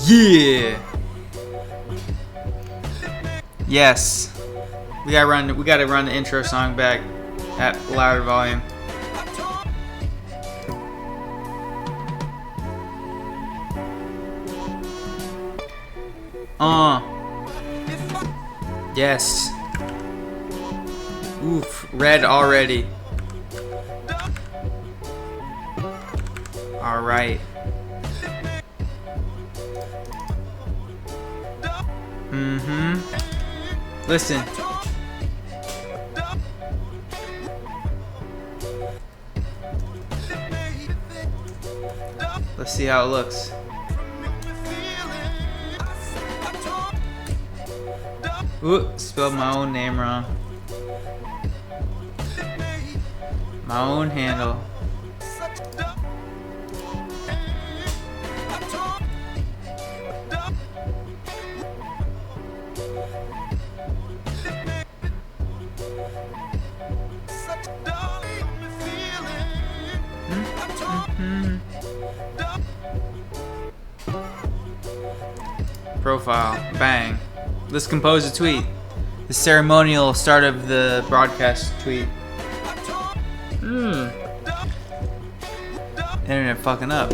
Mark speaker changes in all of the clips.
Speaker 1: Yeah. Yes. We gotta run the intro song back at louder volume. Yes. Oof, red already. Alright. Listen. Let's see how it looks. Ooh, spelled my own name wrong. My own handle. Profile. Bang. Let's compose a tweet. The ceremonial start of the broadcast tweet. Internet fucking up.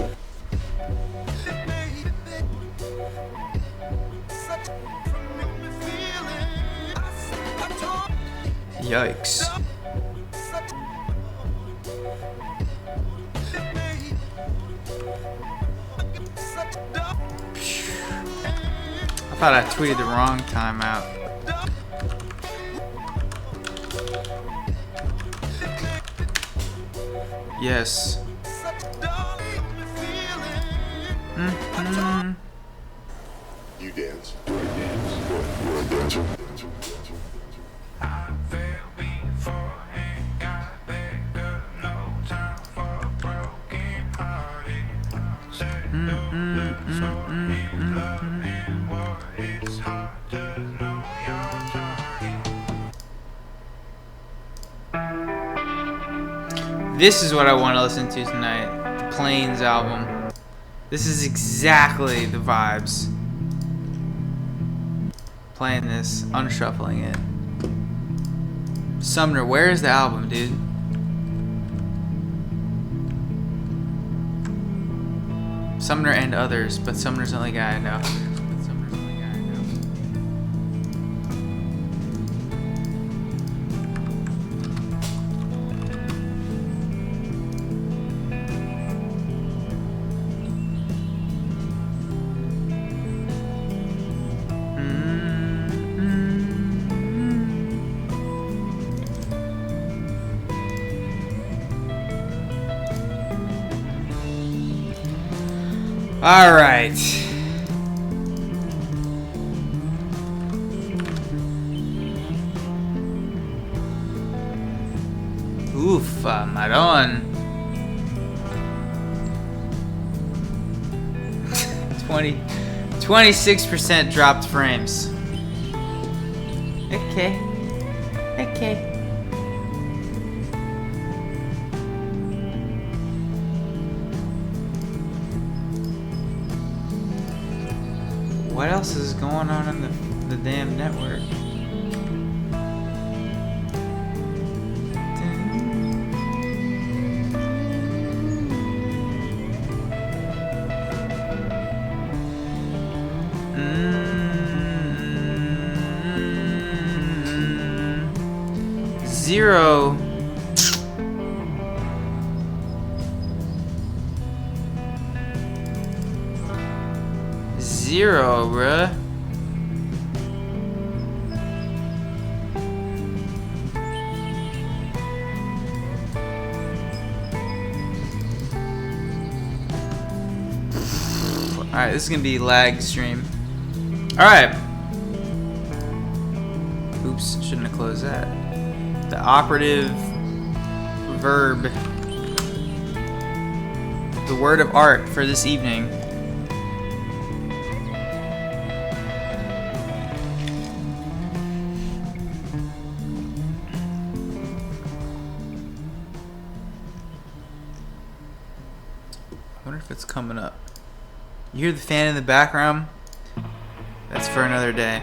Speaker 1: Yikes. I thought I tweeted the wrong time out. Yes.
Speaker 2: You dance. You're a dancer.
Speaker 1: This is what I want to listen to tonight. The Plains album. This is exactly the vibes. Playing this, unshuffling it. Sumner, where is the album, dude? Sumner and others, but Sumner's the only guy I know. All right. Oof, Maron. 26% dropped frames. Okay. What else is going on in the damn network? Zero. Zero, bruh. Alright, this is gonna be lag stream. Alright. Oops, shouldn't have closed that. The operative verb. The word of art for this evening. I wonder if it's coming up. You hear the fan in the background? That's for another day.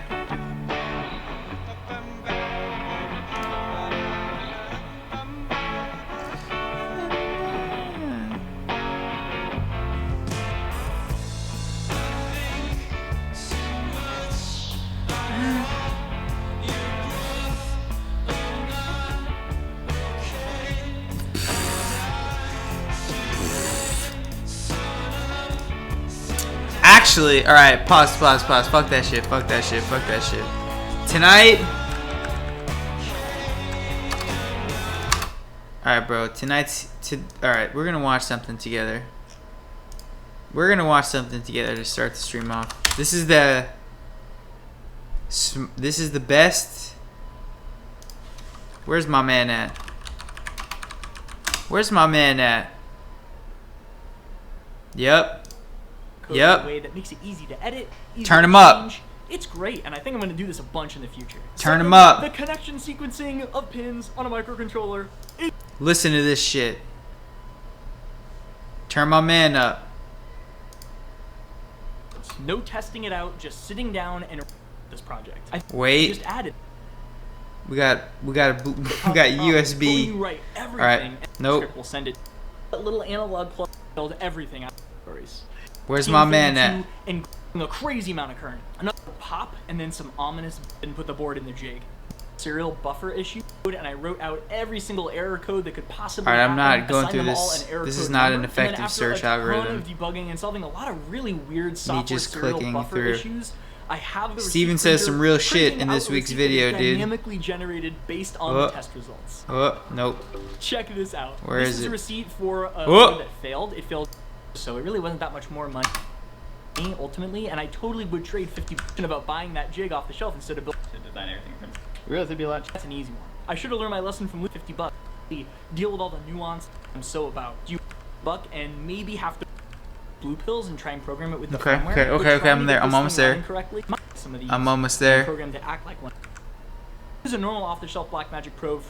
Speaker 1: Actually, alright, pause. Fuck that shit. Tonight. Alright, bro. Alright, we're gonna watch something together. To start the stream off. This is the best. Where's my man at? Yep.
Speaker 3: Way that makes it easy to edit.
Speaker 1: Turn him up.
Speaker 3: It's great, and I think I'm going to do this a bunch in the future.
Speaker 1: Turn him up.
Speaker 3: The connection sequencing of pins on a microcontroller.
Speaker 1: Listen to this shit. Turn my man up.
Speaker 3: No testing it out, just sitting down and this project.
Speaker 1: Wait.
Speaker 3: Just added.
Speaker 1: We got USB.
Speaker 3: You write everything.
Speaker 1: All right.
Speaker 3: And
Speaker 1: Nope.
Speaker 3: We'll send it. A little analog plug build everything out. Stories.
Speaker 1: Where's my man at?
Speaker 3: And a crazy amount of current. Another pop, and then some ominous and put the board in the jig. Serial buffer issue, and I wrote out every single error code that could possibly
Speaker 1: happen.
Speaker 3: happen.
Speaker 1: I'm not going through
Speaker 3: them
Speaker 1: this.
Speaker 3: all an error
Speaker 1: This
Speaker 3: code
Speaker 1: is not
Speaker 3: number,
Speaker 1: an effective
Speaker 3: and then
Speaker 1: search
Speaker 3: after a ton
Speaker 1: algorithm.
Speaker 3: of debugging and solving a lot of really weird software
Speaker 1: just
Speaker 3: serial
Speaker 1: clicking
Speaker 3: buffer
Speaker 1: through.
Speaker 3: issues. I have the
Speaker 1: Steven
Speaker 3: receipt
Speaker 1: says
Speaker 3: printer
Speaker 1: some real shit
Speaker 3: printing
Speaker 1: in
Speaker 3: out
Speaker 1: this
Speaker 3: the
Speaker 1: week's
Speaker 3: receipt that is
Speaker 1: video, dude.
Speaker 3: Dynamically generated based on the test results.
Speaker 1: Oh, nope.
Speaker 3: Check this out.
Speaker 1: Where
Speaker 3: this
Speaker 1: is
Speaker 3: is
Speaker 1: it?
Speaker 3: a receipt for a
Speaker 1: Oh.
Speaker 3: board that failed. It failed, so it really wasn't that much more money ultimately, and I totally would trade 50% about buying that jig off the shelf instead of building to design everything from. Really, it'd be a lot. That's an easy one. I should have learned my lesson from $50. Deal with all the nuance I'm so about. Do you buck and maybe have to blue pills and try and program it with the firmware?
Speaker 1: Okay, I'm there. I'm almost there.
Speaker 3: Some of these
Speaker 1: I'm almost there.
Speaker 3: programmed to act like one. This is a normal off-the-shelf Blackmagic Pro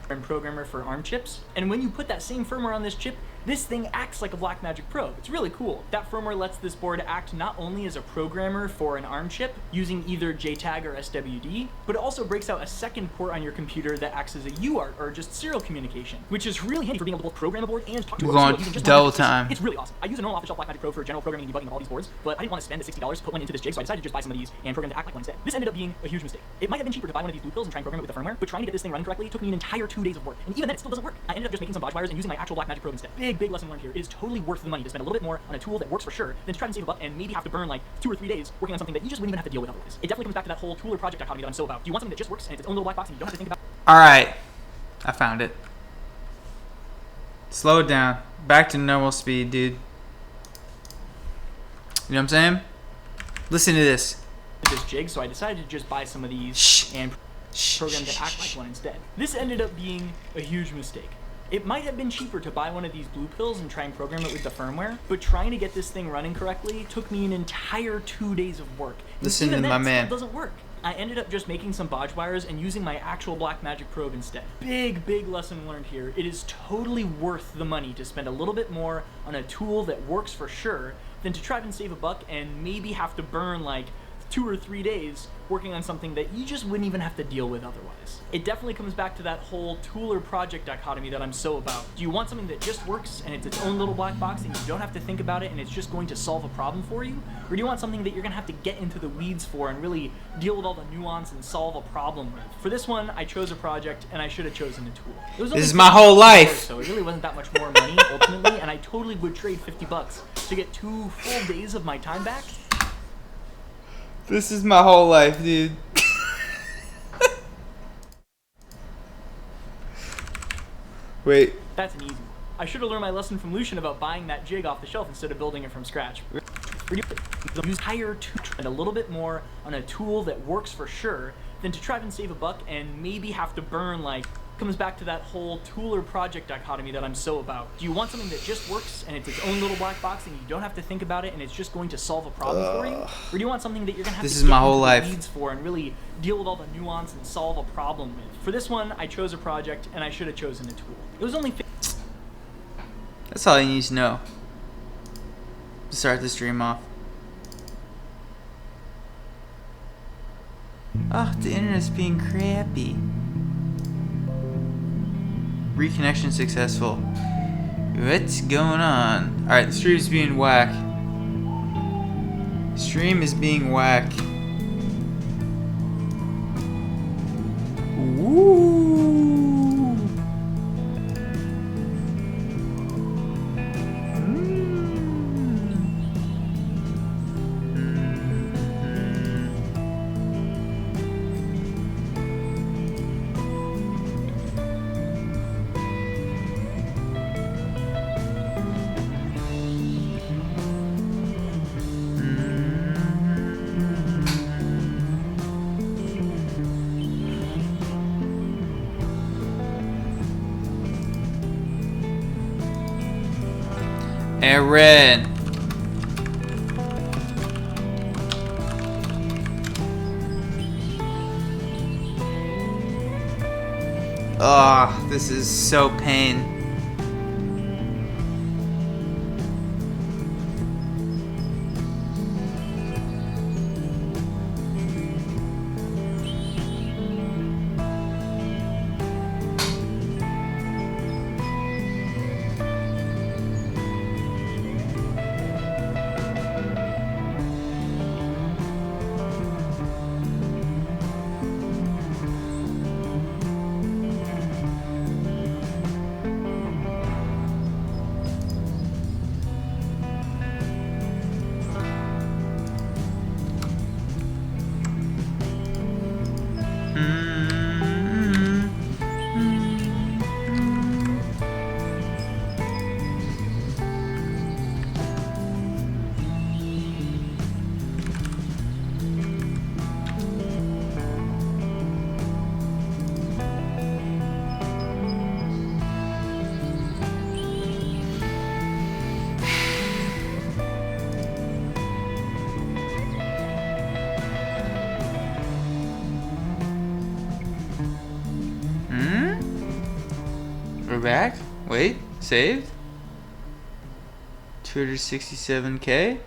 Speaker 3: and programmer for ARM chips, and when you put that same firmware on this chip, this thing acts like a Blackmagic Pro. It's really cool. That firmware lets this board act not only as a programmer for an ARM chip using either JTAG or SWD, but it also breaks out a second port on your computer that acts as a UART or just serial communication, which is really handy for being able to both program a board and talk to
Speaker 1: We're
Speaker 3: it.
Speaker 1: going
Speaker 3: Using just
Speaker 1: double
Speaker 3: one
Speaker 1: time.
Speaker 3: It's really awesome. I use a normal off-the-shelf Blackmagic Pro for general programming and debugging of all these boards, but I didn't want to spend the $60 to put one into this jig, so I decided to just buy some of these and program to act like one instead. This ended up being a huge mistake. It might have been cheaper to buy one of these blue pills and try and program it with the firmware, but trying to get this thing running correctly took me an entire 2 days of work, and even then it still doesn't work. I ended up just making some bodge wires and using my actual Blackmagic Pro instead. Big lesson learned here. It is totally worth the money to spend a little bit more on a tool that works for sure than to try and save a buck and maybe have to burn like 2 or 3 days working on something that you just wouldn't even have to deal with otherwise. It definitely comes back to that whole tool or project dichotomy that I'm so about. Do you want something that just works and it's its own little black box and you don't have to think about?
Speaker 1: Alright. I found it. Slow it down. Back to normal speed, dude. You know what I'm saying? Listen to this.
Speaker 3: This jig, so I decided to just buy some of these and program to act like one instead. This ended up being a huge mistake. It might have been cheaper to buy one of these blue pills and try and program it with the firmware, but trying to get this thing running correctly took me an entire 2 days of work.
Speaker 1: Listen to my man.
Speaker 3: It doesn't work. I ended up just making some bodge wires and using my actual Blackmagic probe instead. Big lesson learned here. It is totally worth the money to spend a little bit more on a tool that works for sure than to try and save a buck and maybe have to burn like 2 or 3 days working on something that you just wouldn't even have to deal with otherwise. It definitely comes back to that whole tool or project dichotomy that I'm so about. Do you want something that just works and it's its own little black box and you don't have to think about it and it's just going to solve a problem for you? Or do you want something that you're gonna have to get into the weeds for and really deal with all the nuance and solve a problem with? For this one, I chose a project and I should have chosen a tool. It was only
Speaker 1: This is my whole life.
Speaker 3: so it really wasn't that much more money ultimately, and I totally would trade $50 to get 2 full days of my time back.
Speaker 1: This is my whole life, dude. Wait.
Speaker 3: That's an easy one. I should have learned my lesson from Lucian about buying that jig off the shelf instead of building it from scratch. Use higher to spend a little bit more on a tool that works for sure than to try and save a buck and maybe have to burn like. Comes back to that whole tool or project dichotomy that I'm so about. Do you want something that just works and it's its own little black box and you don't have to think about it and it's just going to solve a problem for you? Or do you want something that you're gonna have
Speaker 1: This
Speaker 3: to
Speaker 1: is my
Speaker 3: get
Speaker 1: whole
Speaker 3: into
Speaker 1: life.
Speaker 3: the weeds for and really deal with all the nuance and solve a problem with? For this one, I chose a project and I should have chosen a tool. It was only
Speaker 1: That's all you need to know to start the stream off. Oh, the internet's being crappy. Reconnection successful. What's going on? Alright, the stream's being whack. Stream is being whack. Woo! Aaron. Oh, this is so pain. We're back? Wait, saved? 267k?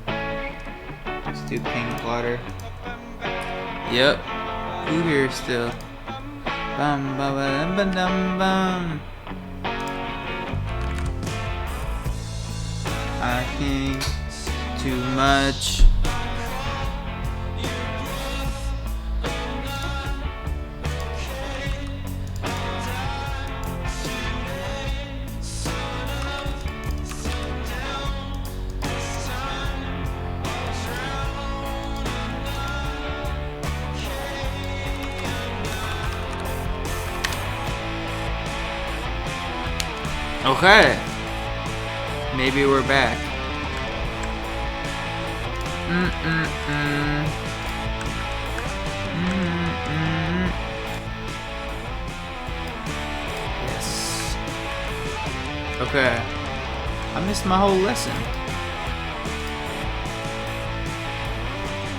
Speaker 1: Let's do ping plotter. Yep. Who here still? Bum bum bum bum bum bum. I think too much. Okay. Maybe we're back. Yes. Okay. I missed my whole lesson.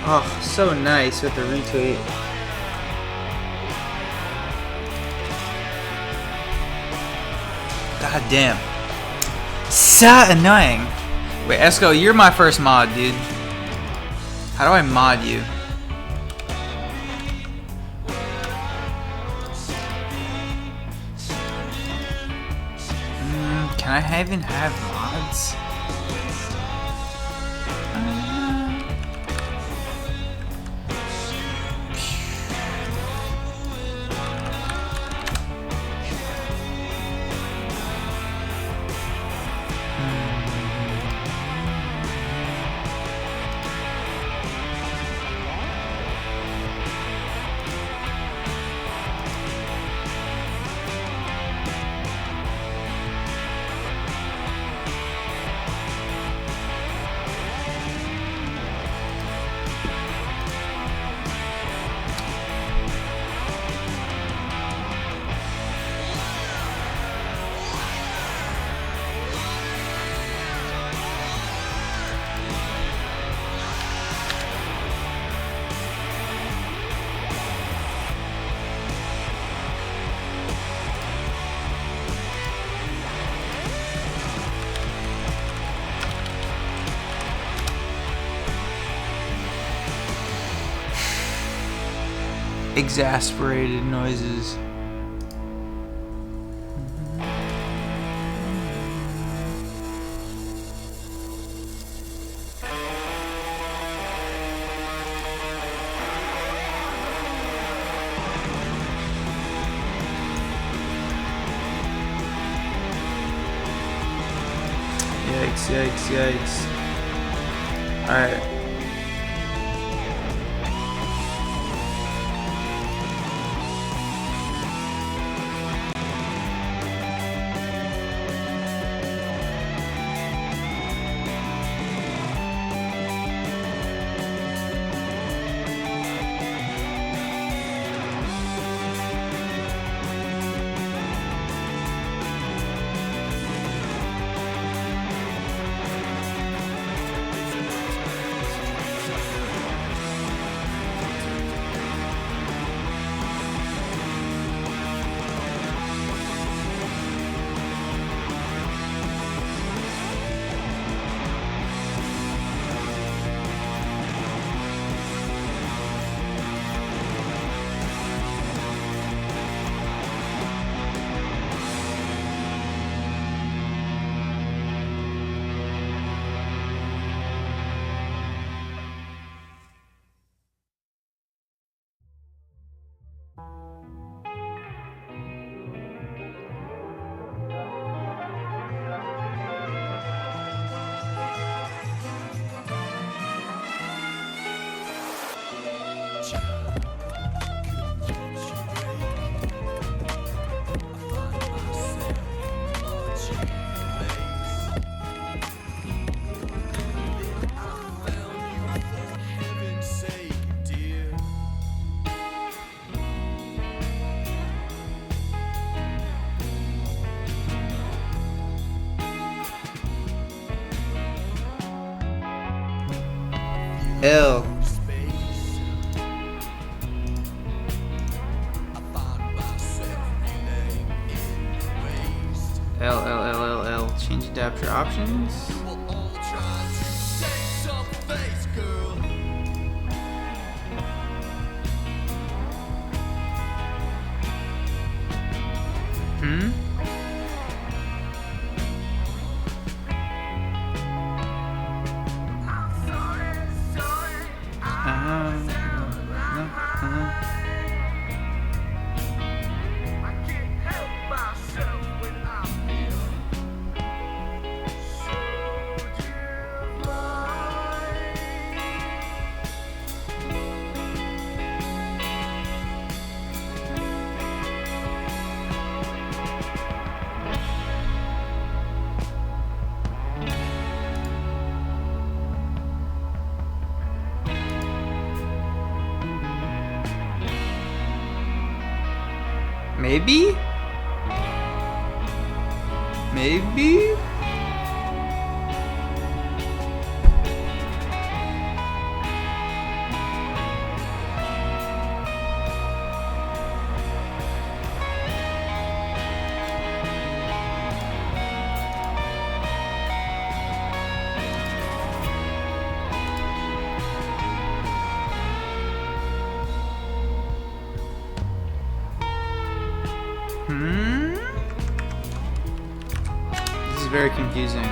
Speaker 1: Oh, so nice with the retweet. God damn. So annoying. Wait, Esco, you're my first mod, dude. How do I mod you? Can I even have mods? exasperated noises. Yikes, yikes, yikes. Alright. L. L. Change adapter options. Maybe? Maybe? This is very confusing.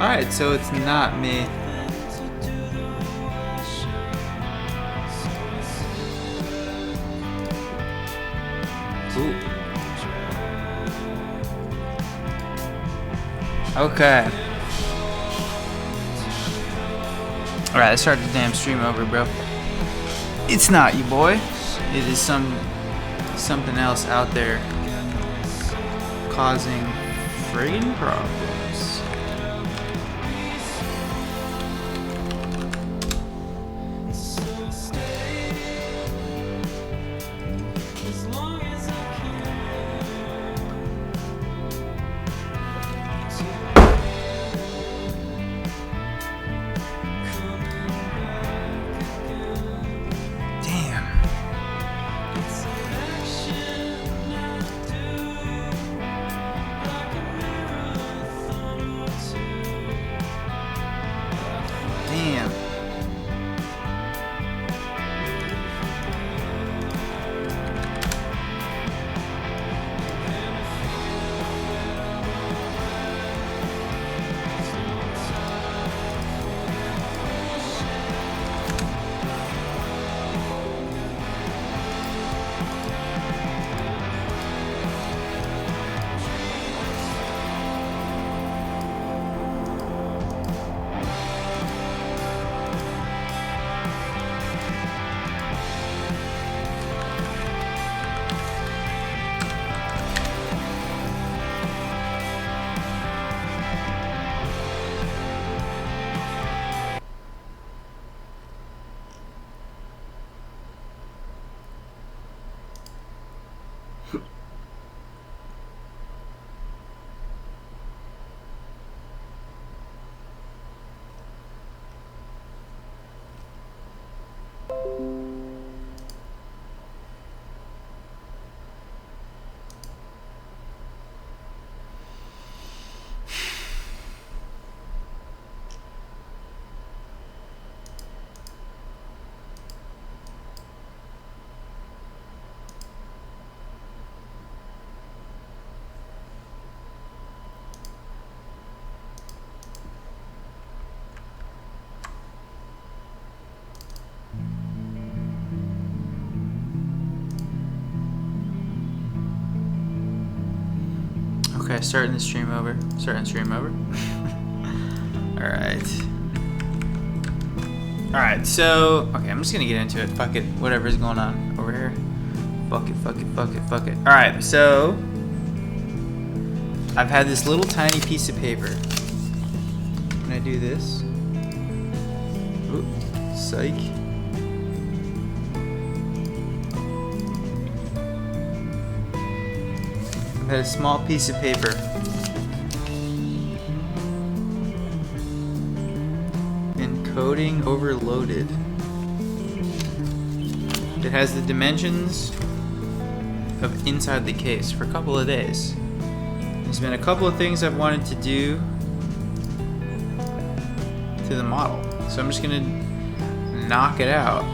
Speaker 1: Alright, so it's not me. Ooh. Okay. Alright, let's start the damn stream over, bro. It's not you, boy. It is something else out there causing friggin' problems. Damn. Okay, starting the stream over. Starting the stream over. Alright. Alright, so... Okay, I'm just gonna get into it. Fuck it. Whatever's going on over here. Fuck it, fuck it, fuck it, fuck it. Alright, so... I've had this little tiny piece of paper. Can I do this? Ooh, psych. I've had a small piece of paper. Encoding overloaded. It has the dimensions of inside the case for a couple of days. There's been a couple of things I've wanted to do to the model. So I'm just gonna knock it out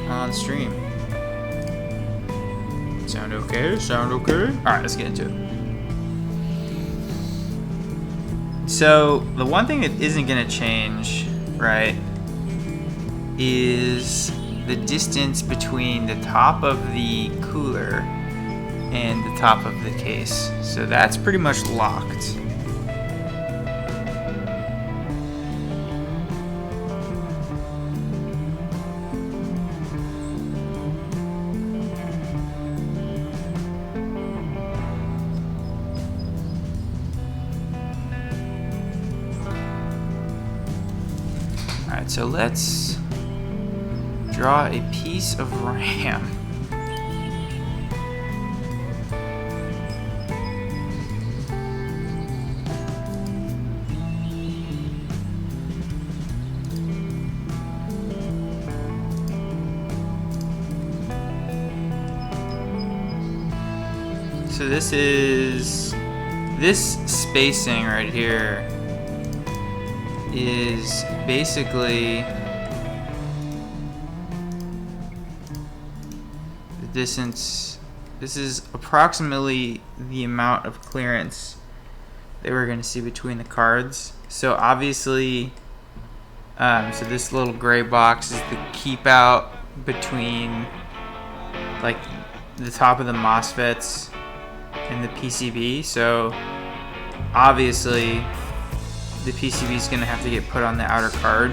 Speaker 1: on stream. Sound okay? Sound okay? Alright, let's get into it. So, the one thing that isn't gonna change, right, is the distance between the top of the cooler and the top of the case. So that's pretty much locked. Alright, so let's draw a piece of RAM. So this spacing right here is basically the distance. This is approximately the amount of clearance that we're going to see between the cards. So obviously, so this little gray box is the keep out between like the top of the MOSFETs and the PCB. So obviously the PCB is going to have to get put on the outer card,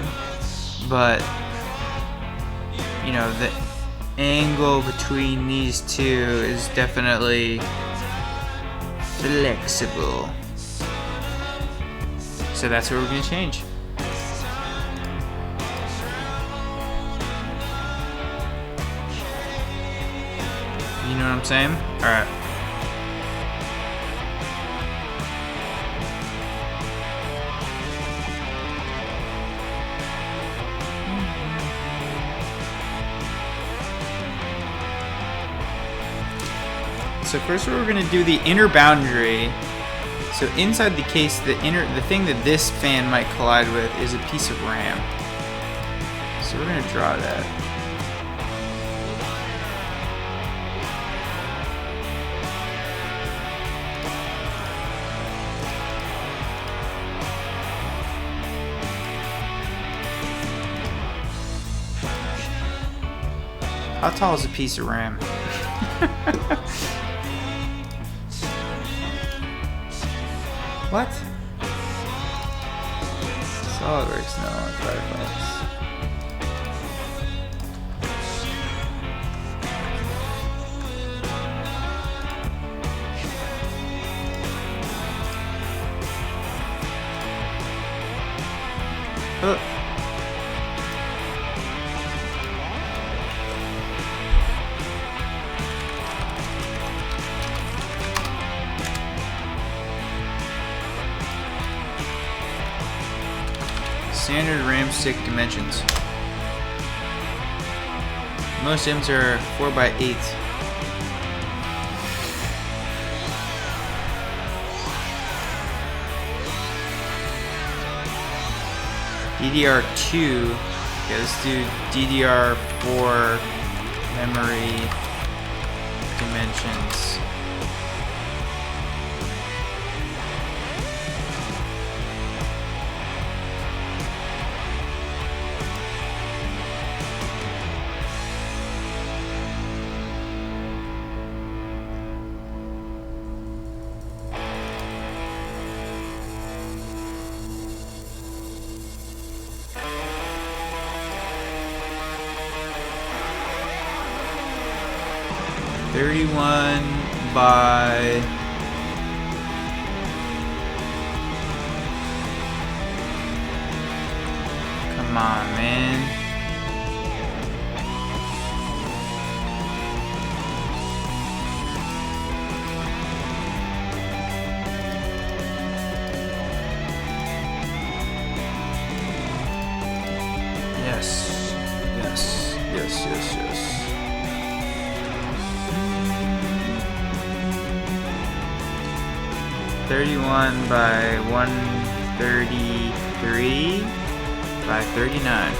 Speaker 1: but you know, the angle between these two is definitely flexible. So that's what we're going to change. You know what I'm saying? Alright. So first we're going to do the inner boundary. So inside the case, the thing that this fan might collide with is a piece of RAM. So we're going to draw that. How tall is a piece of RAM? What? SolidWorks, no, Firefox. Oh. Standard RAM stick dimensions. Most M's are 4x8. DDR2. Okay, let's do DDR4 memory dimensions. $31 by come on, man. Yes, yes, yes, yes, yes. 31 by 133 by 39.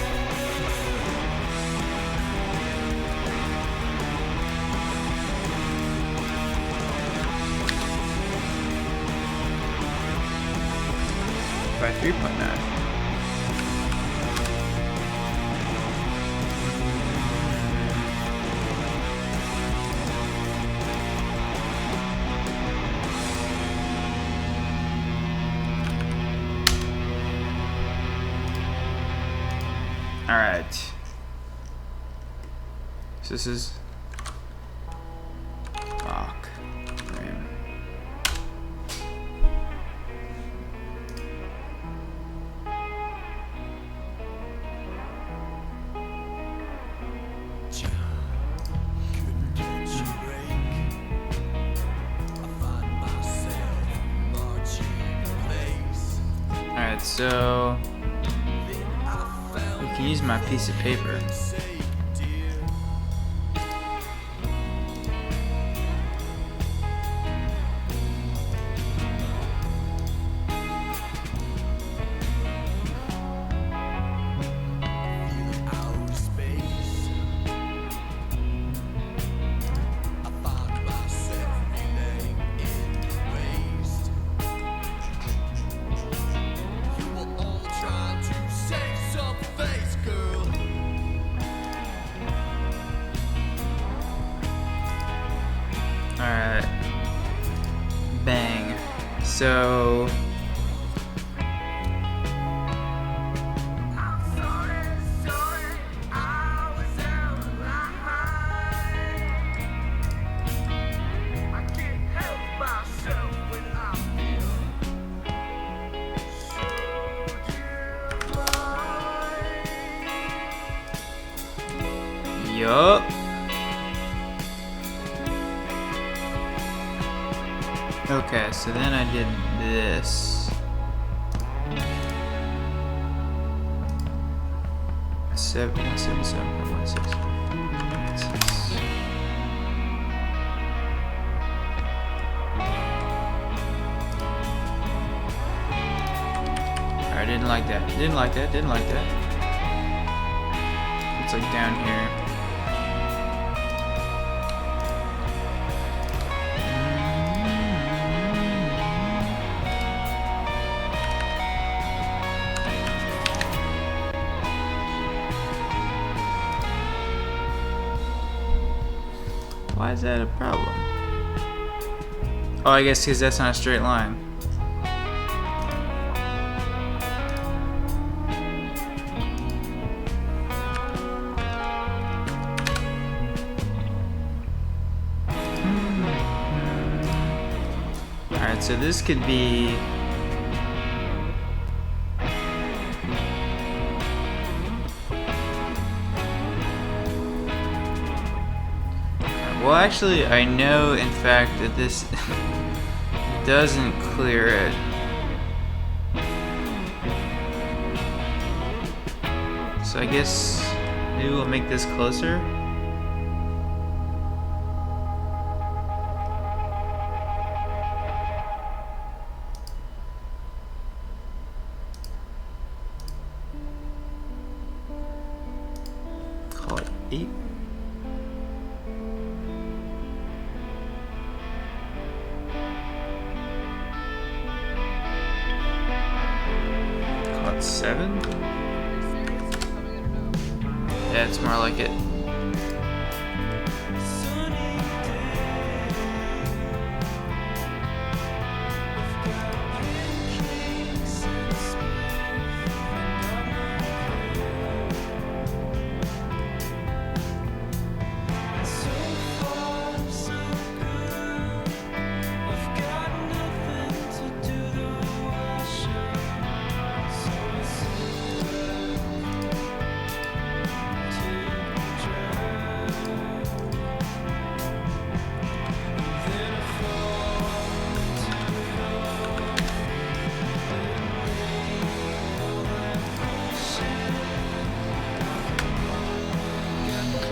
Speaker 1: By 3.9. Alright. So this is lock RAM. Alright, so I can use my piece of paper. so yup. Okay, so then I did this. 777.16. I didn't like that. Didn't like that. Didn't like that. It's like down here. Why is that a problem? Oh, I guess because that's not a straight line. Alright, so this could be... Well, actually, I know, in fact, that this doesn't clear it. So I guess maybe we'll make this closer. Call it 8. Call it 7. Yeah, it's more like it.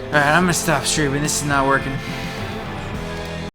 Speaker 1: Alright, I'm gonna stop streaming. This is not working.